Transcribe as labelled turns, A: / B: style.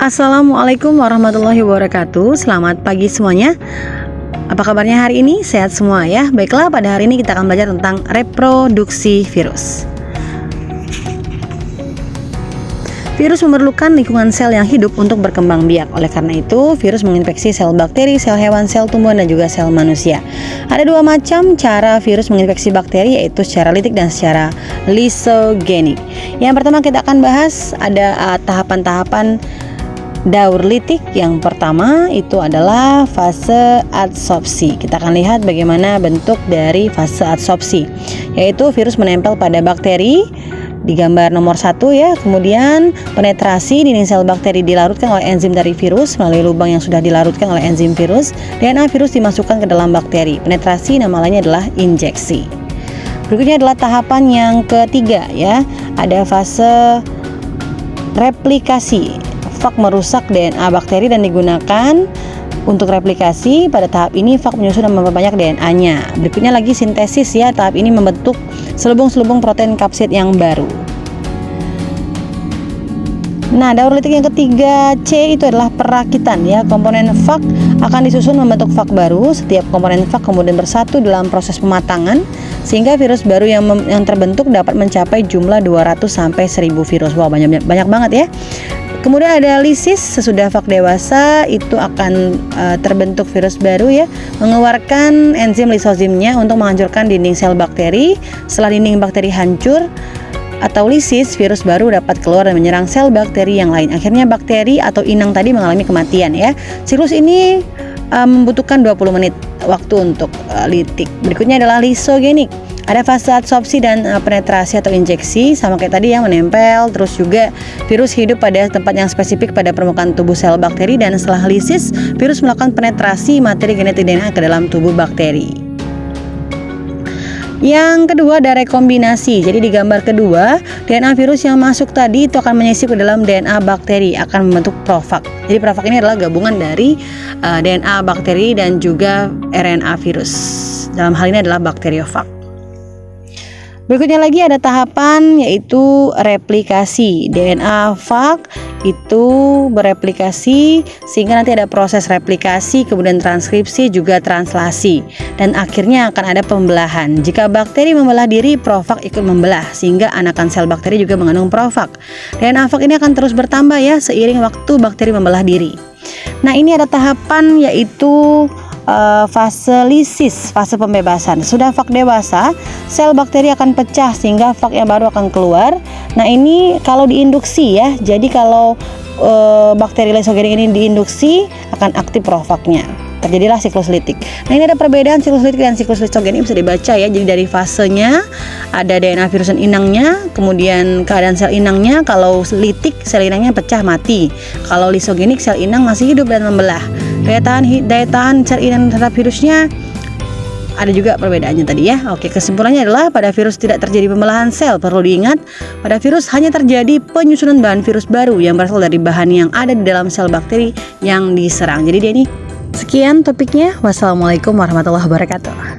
A: Assalamualaikum warahmatullahi wabarakatuh. Selamat pagi semuanya. Apa kabarnya hari ini? Sehat semua ya? Baiklah, pada hari ini kita akan belajar tentang reproduksi virus. Virus memerlukan lingkungan sel yang hidup untuk berkembang biak. Oleh karena itu, virus menginfeksi sel bakteri, sel hewan, sel tumbuhan, dan juga sel manusia. Ada dua macam cara virus menginfeksi bakteri, yaitu secara litik dan secara lisogenik. Yang pertama kita akan bahas ada tahapan-tahapan daur litik. Yang pertama itu adalah fase adsorpsi. Kita akan lihat bagaimana bentuk dari fase adsorpsi, yaitu virus menempel pada bakteri di gambar nomor 1 ya. Kemudian penetrasi dinding sel bakteri dilarutkan oleh enzim dari virus. Melalui lubang yang sudah dilarutkan oleh enzim virus, DNA virus dimasukkan ke dalam bakteri. Penetrasi nama lainnya adalah injeksi. Berikutnya adalah tahapan yang ketiga ya. Ada fase replikasi. Fag merusak DNA bakteri dan digunakan untuk replikasi. Pada tahap ini fag menyusun dan memperbanyak DNA-nya. Berikutnya lagi sintesis ya. Tahap ini membentuk selubung-selubung protein kapsid yang baru. Nah, daur litik yang ketiga C itu adalah perakitan ya. Komponen fag akan disusun membentuk fag baru. Setiap komponen fag kemudian bersatu dalam proses pematangan sehingga virus baru yang terbentuk dapat mencapai jumlah 200 sampai 1000 virus. Wow, banyak banget ya. Kemudian ada lisis. Sesudah fag dewasa itu akan terbentuk virus baru ya, mengeluarkan enzim lisozimnya untuk menghancurkan dinding sel bakteri. Setelah dinding bakteri hancur atau lisis, virus baru dapat keluar dan menyerang sel bakteri yang lain. Akhirnya bakteri atau inang tadi mengalami kematian ya. Siklus ini membutuhkan 20 menit waktu untuk litik. Berikutnya adalah lisogenik. Ada fase adsorpsi dan penetrasi atau injeksi, sama kayak tadi yang menempel. Terus juga virus hidup pada tempat yang spesifik pada permukaan tubuh sel bakteri. Dan setelah lisis, virus melakukan penetrasi materi genetik DNA ke dalam tubuh bakteri. Yang kedua ada rekombinasi. Jadi di gambar kedua, DNA virus yang masuk tadi itu akan menyisip ke dalam DNA bakteri, akan membentuk profag. Jadi profag ini adalah gabungan dari DNA bakteri dan juga RNA virus. Dalam hal ini adalah bakteriofag. Berikutnya lagi ada tahapan yaitu replikasi. DNA fag itu bereplikasi sehingga nanti ada proses replikasi, kemudian transkripsi, juga translasi, dan akhirnya akan ada pembelahan. Jika bakteri membelah diri, profag ikut membelah sehingga anakan sel bakteri juga mengandung profag. DNA fag ini akan terus bertambah ya seiring waktu bakteri membelah diri. Nah, ini ada tahapan yaitu fase lisis, fase pembebasan. Sudah fag dewasa, sel bakteri akan pecah sehingga fag yang baru akan keluar. Nah, ini kalau diinduksi ya. Jadi kalau bakteri lisogenik ini diinduksi akan aktif profagnya. Terjadilah siklus litik. Nah, ini ada perbedaan siklus litik dan siklus lisogenik, bisa dibaca ya. Jadi dari fasenya ada DNA virus dan inangnya, kemudian keadaan sel inangnya. Kalau litik, sel inangnya pecah mati. Kalau lisogenik, sel inang masih hidup dan membelah. Daya tahan sel inang terhadap virusnya ada juga perbedaannya tadi ya. Oke, kesimpulannya adalah pada virus tidak terjadi pembelahan sel. Perlu diingat, pada virus hanya terjadi penyusunan bahan virus baru yang berasal dari bahan yang ada di dalam sel bakteri yang diserang. Jadi dia ini. Sekian topiknya. Wassalamualaikum warahmatullahi wabarakatuh.